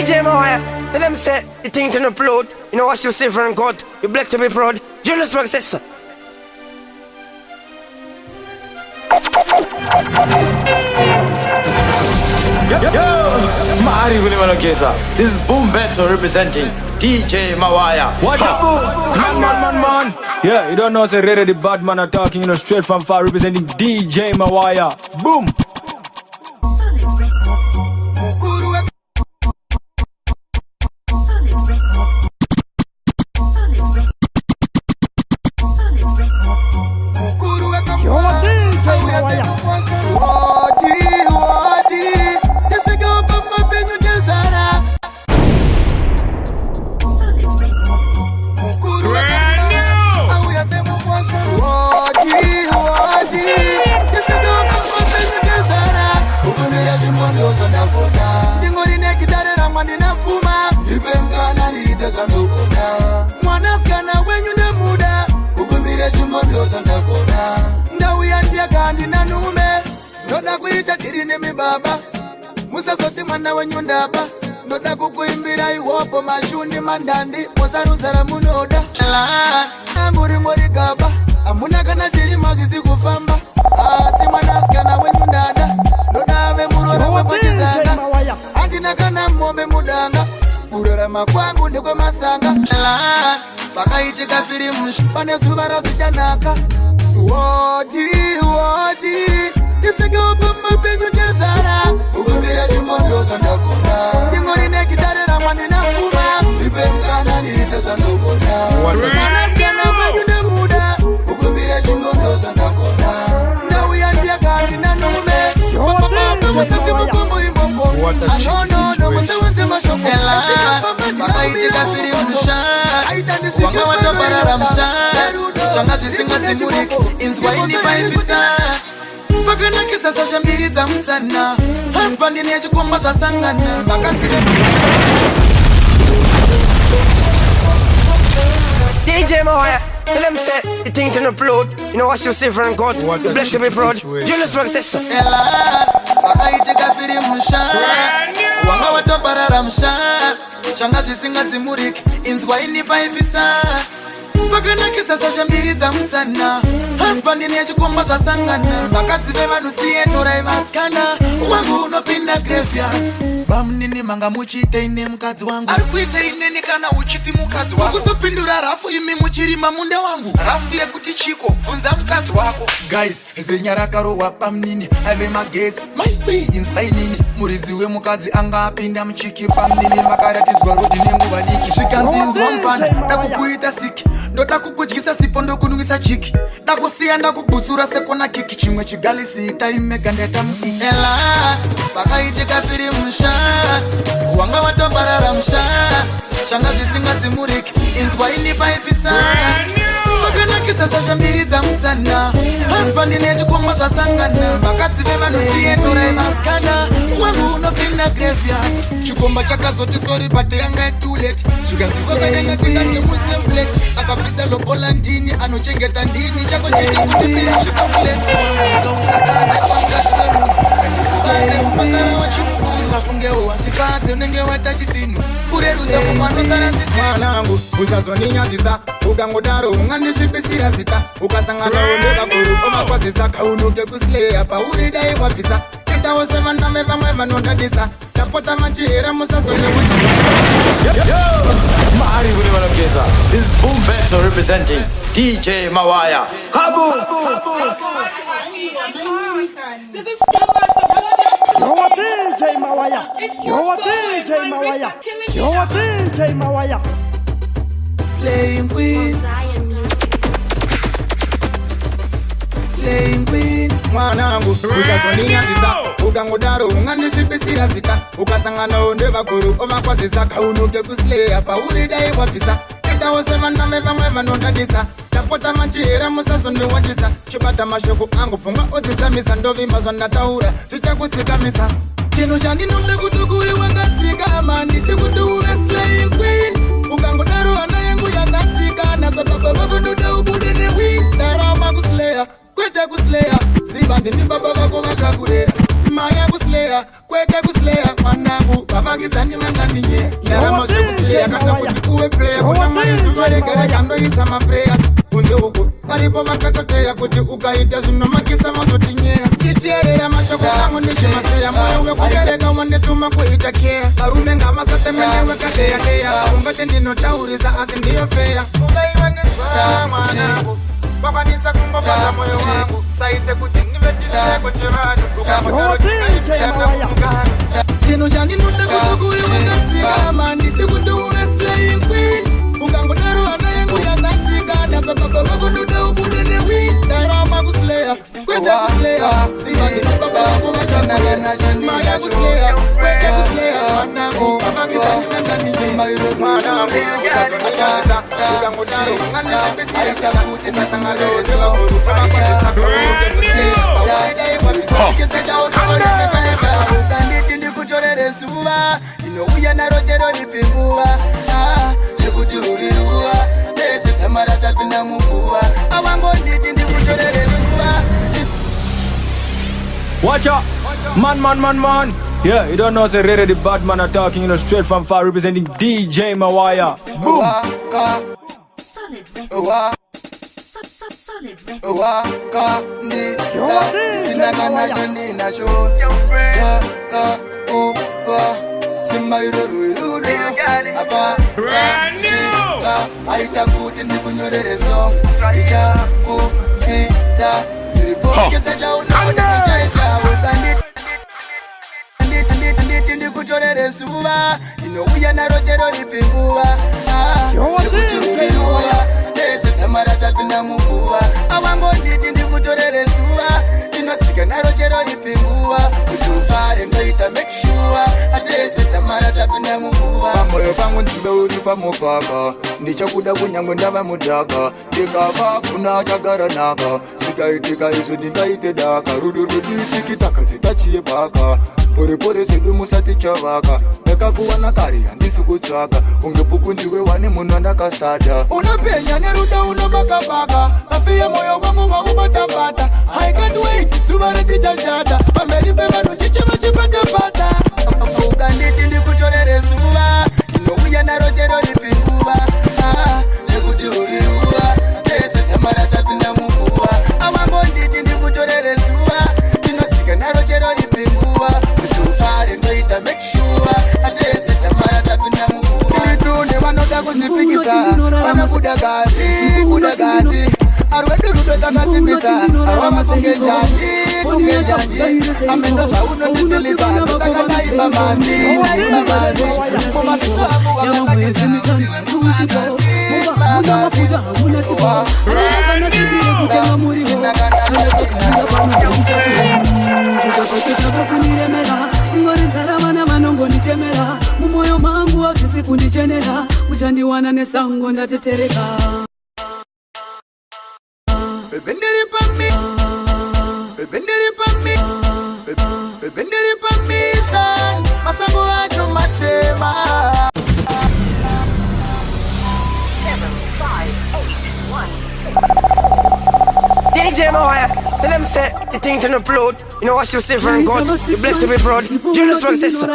DJ Mawaya, tell them say, the thing to upload. You know what you say from God, you black to be proud. Julius Processor. Mari Gulimanokesa. This is Boom Beto representing DJ Mawaya. Watch out, man. Yeah, you don't know, say Rere the bad man are talking, you know, straight from far representing DJ Mawaya. Boom. Baba Musa sote mwana wenyundaba Noda kukuimbira iwopo mashundi mandandi Mosaruzara munoda Muri mori kaba Amuna kana jiri majizi kufamba Si manaskana wenyundada Noda ave murora wepatizanga Andina kana mwome mudanga Urora makwangu ndikwe masanga Baka itika firi mshpane subara sichanaka Wodi Tisenge opa mapenyo tezara Ugumbira jimondo zandakona Ngingori nekitare ramani na fuma Ipemkana ni tezandokona Manaskana mayune muda Ugumbira jimondo zandakona Ndawiyandia kandi na nume Papa musiki mukumbu imbombo No musewenze mashoko Baka itika firi msha Wanga watabarara msha Shanga shisinga timuriki Inzwaini paipisa Bakana kita shasha mbiri za msana Husband ni echikomba shasangana Bakanzile DJ Mawaya, tell them say, the thing to upload. You know what you say from God, you black to be proud. Julius Processor. Baka itika firi msha Wanga watabarara msha Shanga shisinga timuriki Inzwaini paipisa Bakana kita shasha mbiri za msana Husband ni echikomba shasangana Bakazive vanu siye torai maskana Wangu unopinda graveyard Bamnini manga muchite ine mkazi wangu Arikuite ine nikana uchiti mkazi wako Kutopindura rafu imi muchirima munde wangu Rafu ye kuti chiko, funza mkazi wako Guys, eze nyarakaro wapa mnini Have magesi, my way inspire nini Muriziwe mkazi anga apinda mchiki Pamnini makaratizwa rodi nengu wadiki Shikanzi wa mfana, dakukuita siki Ndoda kukujikisa sipo ndo kunuisa chiki Dakusia ndakubuzura sekona kiki Chimwe chigali siita imegandeta mki Baka itika firi msha Wanga watabarara msha Shanga shisinga timuriki Inzwaini paipisa Bakana kita shasha mbiri za msana Husband ni echikomba shasangana Bakazive vanu siye torai maskana Wangu unopinda graveyard Chikomba chaka zote sorry but yanga too late Shiganzizwa kadena tinga chemusemplate Akapisa lopola ndini anochengeta ndini Chako chini kutipiri chikomplete Usakazi pangasweru Masara wachimu Mafunge uwashikaze unenge watachifinu Kureruze kumano sana sisi Mwanangu, usazoninyazisa Ugangodaro, unganishipisira sita Ukasangana ondeka kuru Omakwazisa kaunuke kuslea Paurida iwafisa Kita oseva nameva mweva nondadisa Tapota machira musazone Mari Gulimanokesa. This is Boom Beto representing DJ Mawaya. Kaboom! You're DJ Mawaya. You're DJ Mawaya. You're DJ Mawaya. Slaying queen. Slaying queen. Mwanangu, usazoninyazisa Ugangodaro, unganishipisira sita Ukasangana ondeva kuru Omakwazisa kaunuke kuslea Paurida iwafisa Kita oseva nameva mweva nondadisa Tapota machira musazone wachisa Chibata mashoko angu funga otizamisa Ndovimba zvandataura chichakutsikamisa Chino chandinonde kutukuri wangatsika Amandite kutuure slaying queen Ugangodaro ana yangu yakatsika Nasa baba wako ndoda ubude ne win Darama kuslea Kwete kuslea Sibandi ni baba wako wakakurera Maya kuslea Kwete kuslea Manangu Bagizani manganiye Yarama Shebusia Katakuwe play Kuna mani suwale kere kando isa ma prayers Kunde uko Karibo makatote ya kuti ukaita Zunoma kisa masotinye Sitiere ya mashoko Nangu nishi masaya Moyo we kukereka wande tuma kuita kea Karume nga masate menewe katea kea Ungate ndino tauriza asi ndiyo fea Ungaiwande saa mwanangu Baba nisa kumbapata moyo wangu Saite kuti nivejise kuchivanu Kukamotaro kikaita na mungana Chino jani nuta kutukuwe wakasika Mani tikutu uwe slaying queen Ukangodaro anayengu ya kasika Nasa baba wako nuta ubude ne win Darama kuslaya, kweta kuslaya Sima kini baba wako masana Maya kuslaya, kweta kuslaya Wanangu, baba kita nindandani Sima yuro wanangu Ukangodaro anayengu Aita kuti natangalere so Baba kwa Suba, inokuya na rojero ipinguwa Nikujuriruwa, nese tamarata pina mukuwa Awango nditi ndikutorere suba Watch out! Man. Yeah, you don't know, say Rere the bad man are talking, straight from far, representing DJ Mawaya. Boom! Waka ndi sinagana jandi na shon Chaka upa Simba iruru Aba Shika Aita kuti ndikunyorere song Ija kufita Yuripo kese jau na chaita Nditi ndikuchorere suba Inouya na rojero ipinguwa Ndikuchururiwa Nese tamarata pina mukuwa Awango nditi ndikutorere suwa Inotsika na rojero ipinguwa Kutufare ndoita make sure Atese tamarata pina mukuwa Pamoyo pangu ndibe uri pamupaka Ndichakuda kunyangwe ndava mudaka Ndikava kuna chagara naka Sikaitika isu ndingaite daka Rudi tikitaka zitachie baka Pore sedu musati chavaka Neka kuwana kari handisi kutswaka Ungepuku ndiwe wani munu ndakastada Unapenya neruda unabaka Afia moyo wangu wa ubatabata I can't wait, subare tichachata Pameli pevano chichema chipatapata Ukanditi ndikuchorere suwa Inokuya na rojero ipinguwa Nekujuriruwa Tese tamarata pinda mukuwa Awango nditi ndikuchorere suwa Inotsika na rojero ipinguwa Ndoita make sure Atese tamarata pina mukuwa Kiritune wanoda kuzifikisa Wanabuda gazi Arwedu rudo takasimbisa Arwama kungejanji Amendo shauno nitiliza Nutaka naiba mandi Kuma situ abu wakakakisa Muna mafuta muna sipa Kana sitire kutenga muriho Ingori nzarama na manongo nichemera Mumoyo mangu wakisi kundichenera Uchandiwana nesango ndatetereka Bebenderi pa mi san Masango ajo matema DJ Mawaya, tell them say the thing to upload. You know what you say from God. You blessed to be proud. Julius Rock says so.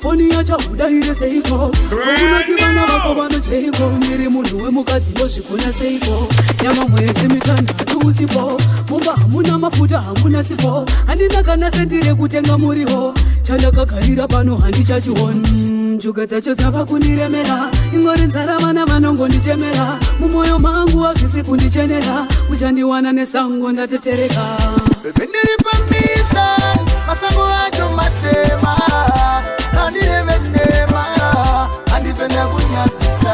Foni ya chauda ire seiko Unoti bana wako bano cheiko Miri munu we mukati boshi kuna seiko Nyama mwezi mitandatu usipo Mumba hamuna mafuta hamuna sipo Andina kana sentire kutenga muriho Chanda kakarira pano handi chachiwon Juga tacho taba kuniremera Ingori nzarama na manongo ndichemera Mumoyo mangu wakisi kundichenera Uchandiwana nesango ndatetereka Bebenderi pa misa Masango ajo matema Andire venema Andivene kunyatisa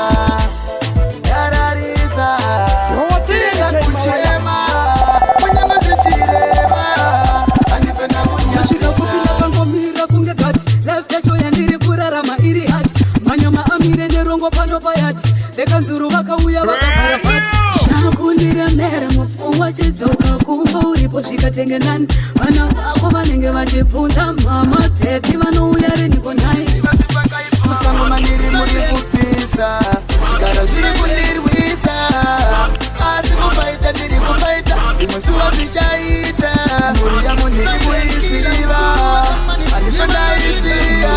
Yararisa Tirega kuchema Kunyanga zichirema Andivene kunyatisa Shika kupila kango mira kunge kati Left yacho yandiri kurarama iri hati Manyama amire nerongo pano payati Deka nzuru waka uya waka parafati Shakundire mere mfumu wachizoka Kumba uripo shika tenge nani Wana wako manenge wachipunta Mama teti wano uyari niko nai Musango maniri muri kupisa Shikara zuri kunirwisa Asi kufaita niri kufaita Imusuwa sijaita Muri ya muniri kuisiva Alifana isia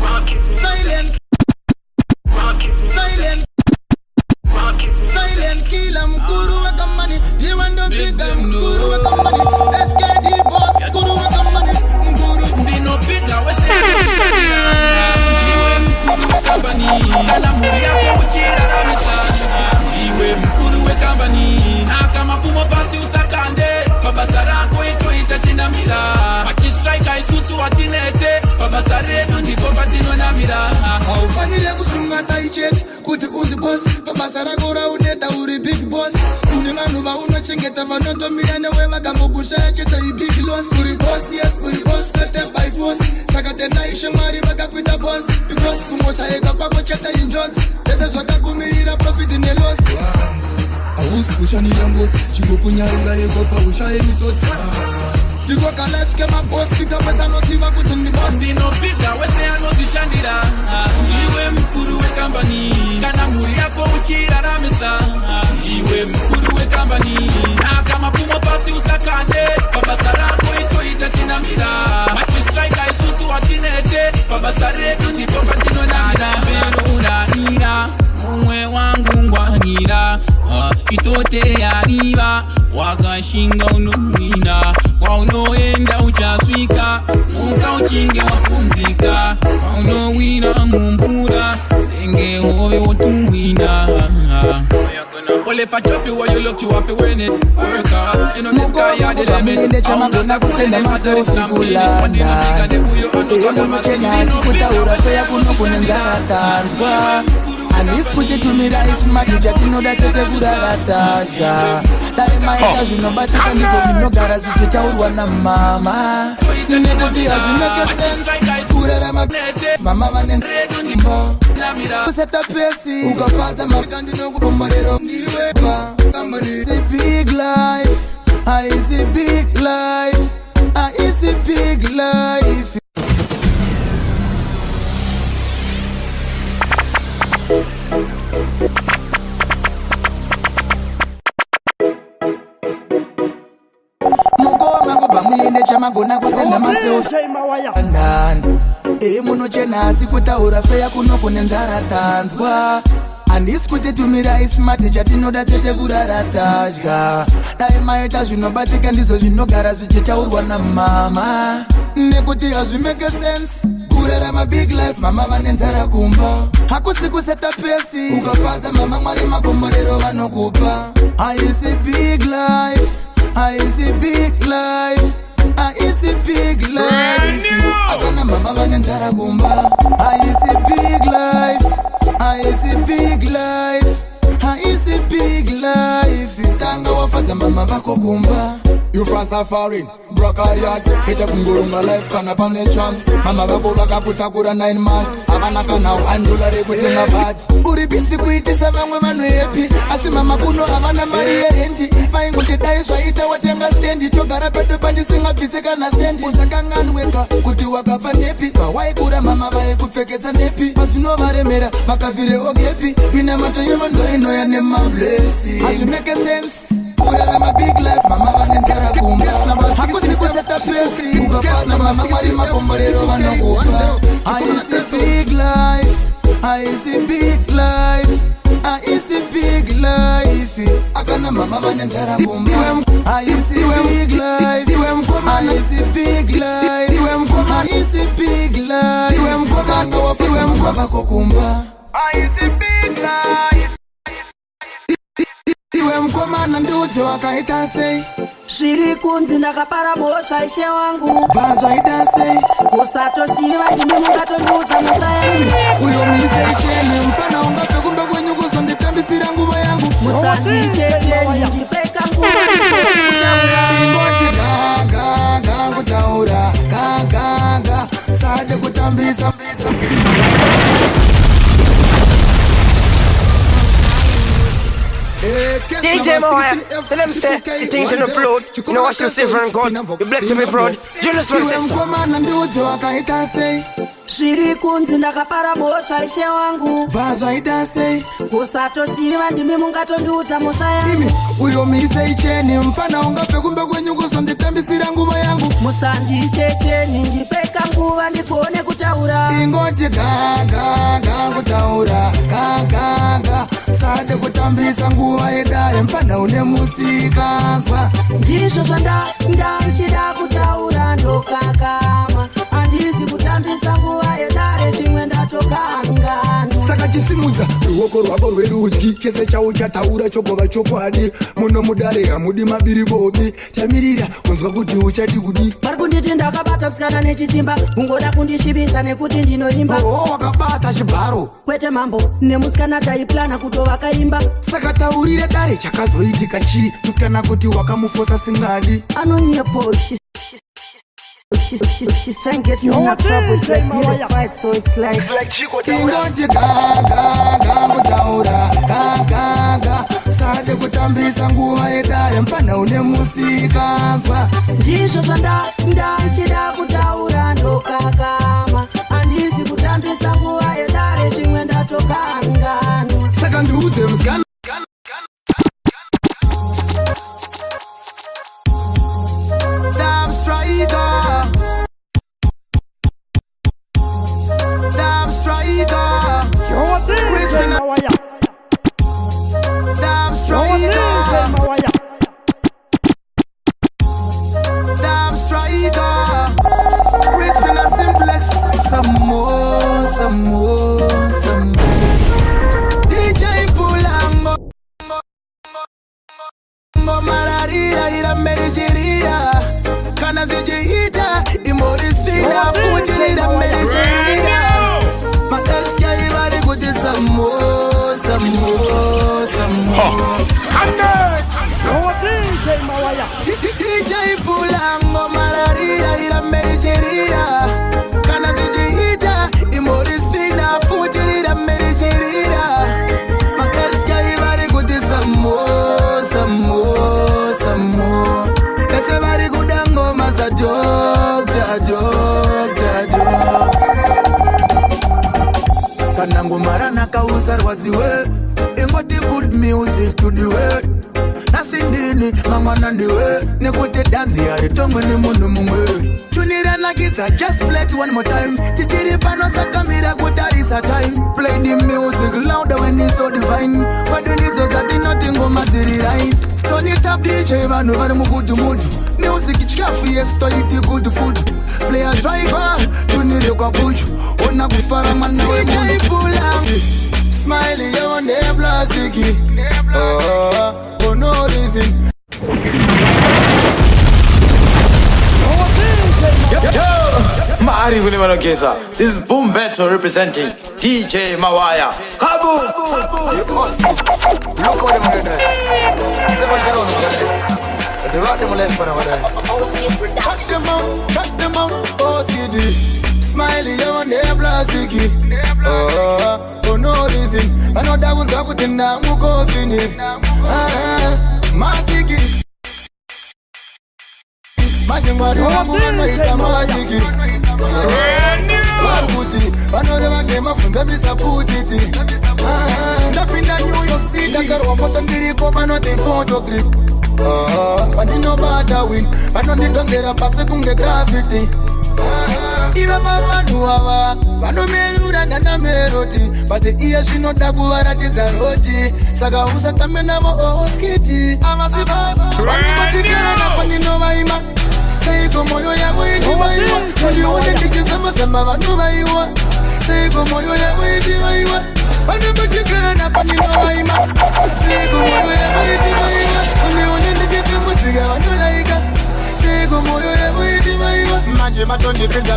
Silent. Silent. Silent killer mkuru wa kamani. You and the big mkuru wa kamani. SKD boss mkuru wa kamani. Mkuru Bino bigger we say Iwe mkuru we kambani Kana muri yako uchira ramisa Iwe mkuru we kambani Saka mafumo pasi usakande Baba sarako ito itachina mira Paki strike isusu watinete Baba saretu ndipo batino na mira Aufanyile kusunga taijet Kuti uzi boss Baba sarako rauneta uri big boss Uninganuva unochengeta vanoto mirane wema Kamugusha ya cheta i big loss Uri boss yes uri boss Fete by force Sakatenda ishe mari baka kwita boss Because kumosha eka kwa cheta injot Tese zwaka kumirira profit in a loss Awusi kushani yambos Chigo kunyarira eko pa usha emisot Digo ka life kema boss Kika weza no siva kutuni boss Bino bigger we say ano zishandira Iwe mkuru we kambani Kana muri yako uchira ramisa Iwe mkuru we kambani Saka mafumo pasi usakande Baba sarako ito itachina mira Paki strike isusu watinete Baba saretu ndipo batino na mira Beno unanira Mwe wangu ngwanira Itote ya riba Wakashinga unuhina Kwa unoenda uchaswika Muka uchinge wapunzika Kwa unowina mumpura Senge hove otuwina Well if I drop you while you look you up you win it Work hard, you know this guy had the limit Chama gona kusenda maso usigulanda Muno chena sikuta urafea kuno kunenzara tanzwa Andisikuti tumira ismati chatinoda chete kurarataja Dai maita zvinobatika ndizvo vinogara zvichitaurwa namama Nekuti hazvineke sense kurera mama vane mbo Kuseta pesi ukafadza mavika ndinokutomborero ndiwe pa It's a big life, it's a big life, it's a big life Mukoma kubva muine chamagona kusenda maself Muno chena sikutaura feya kuno kune nzara tanzwa Handisi kuti tumira ismati chatinoda chete kurarataja Dai maita zvinobatika ndizvo zvinogara zvichitaurwa namama Nekuti hazvimeke sense kurera ma big life mama vane nzara kumba Hakusi kuseta pesi ukafadza mama mwari makomborero vanokupa It's a big life, it's a big life, it's a big life Akana mama vane nzara kumba It's a big life, it's a big life, it's a big life Tanga wafadza mama vako kumba You from safari, broke a yard Hita kungurunga life kana pane chance Mama vako vakaputa kura 9 months Avanaka now $1 kutenga bad Uri bisi kuitisa vamwe vanu happy Asi mama kuno avana mari yerendi Vainguti dai zvaita watenga stendi Togara pedo padi singa bisi kana stendi Usakanganweka kuti wakafa nepi Vawaikura mama vae kupfekeza nepi Pasino varemera makavire ogepi Bina mato yemando inoya nema blessi Hazvimeke sense Kurera ma big life, mama vane nzara kumba Hakusi kuseta pesi ukafadza mama mwari makomborero vanokupa It's a big life, it's a big life, it's a big life Akana mama vane nzara kumba It's a big life, it's a big life, it's a big life Kanga wafadza mama vako kumba It's a big life Iwe mkomana nduze wakaita sei Shiri kunzi ndakapara bosha ishe wangu Vazvaita sei Kusatosiva ndimi mungatonduza musayani Uyo mise ichene mfana ungape kumbe kwenyu kuzonditambisira nguva yangu Musandise cheni ndipeka nguva Ingoti gaga kutaura gaga Sade kutambisa DJ Mawaya, tell them say you think to the blood. You know what you say from God. You black to be proud. Julius process. Mkomana nduze wakaita sei Shiri kunzi ndakapara bosha ishe wangu Vazvaita sei Kusatosiva ndimi mungatonduza musayani Uyo mise ichene mfana ungape kumbe kwenyu kuzonditambisira nguva yangu Musandise cheni ndipeka nguva ndikone kutaura. Ingoti gaga kutaura gaga sade kutambisa nguva yedare mpana une musikanzwa. Ndizvo ndachida kutaura ndokakama. Handisi kutambisa nguva yedare zvimwe ndatokanganwa. Saka chisimudza ruoko rwako rwerudyi chese chau chataura chogova chokwadi. Muno mudare hamudi mabiri bobi tamirira kunzwa kuti uchati kudi. Vari kunditi ndakabata musikana nechisimba ungoda kundishibisa nekuti ndinoimba. Wakabata chibharo kwete mambo nemusikana taiplana kutovakaimba. Saka taurire dare chakazoitika chii musikana kuti wakamufosa singadi. Anonyepo she's trying to get me in a trouble. It's like beautiful fight, so it's like Chico Ingoti gaga kutaura gaga sade kutambisa nguva yedare mpana une musikanzwa. Ndizvo ndachida kutaura ndokakama. Handisi kutambisa nguva yedare zvimwe ndatokanganwa. Saka ndiuze musikana Damn striker Damn striker Yo DJ Mawaya. Damn Yo striker DJ Mawaya. Damn striker Crispin a simplex. Some more DJ Pulango Mararira ira merigerira Kana zijiita imori spina Futirira merigerira Makaska ibari kuti some more Yo DJ Mawaya. DJ Pulango mararira ira merigerira Kana zijiita imori spina Futirira merigerira Makaska ibari kuti some more Ese bari kudango maza doctor Kanangu marana kausa rwadziwe Ingoti good music to the world Nasindini mangwana ndiwe Nekuti danzi yari tongo ni munu mungwe Chunira nagitsa just play it one more time Tichiri pano sakamira kutarisa time Play the music louder when it's so divine Wadunizo zati nothing go maziri right Turn it up DJ vanu vari mugudu mudu Music chikafu yes to eat good food Play a driver tunire kwa bushu Ona kufara mana we DJ Pulang Smiley on the plasticky For no reason Mari kuni manogeza. This is Boom Battle representing DJ Mawaya. Kaboom! Look what I'm gonna do 7-0 the rock them left for now. Track them out, OCD. Smiley on the plasticky. For no reason. I know that one's up with the name who go finish. Masiki. Majimari wangu ita majiki. Marubuti. Wanore wangema funga Mr. Putiti. Napinda New York City. Dakarwa foto ndiriko manote photo grip. But you know about that win. But don't get a pass kunge graffiti. Iba mama nuwa, bano merura na meroti. But the ear she not dabu aratiza roti. Saga usa tamena mo oskiti. Amasiba, bano matikana pani no vaima. Say como yo ya voy jiwa. Yo one tikisema sema bano vaiwa. Say como yo ya voy jiwa. Bano matikana pani no vaima. Say como yo ya voy jiwa. Yo one tikisema siga bano laika. Say como yo ya voy jiwa. Maji matoni pinja.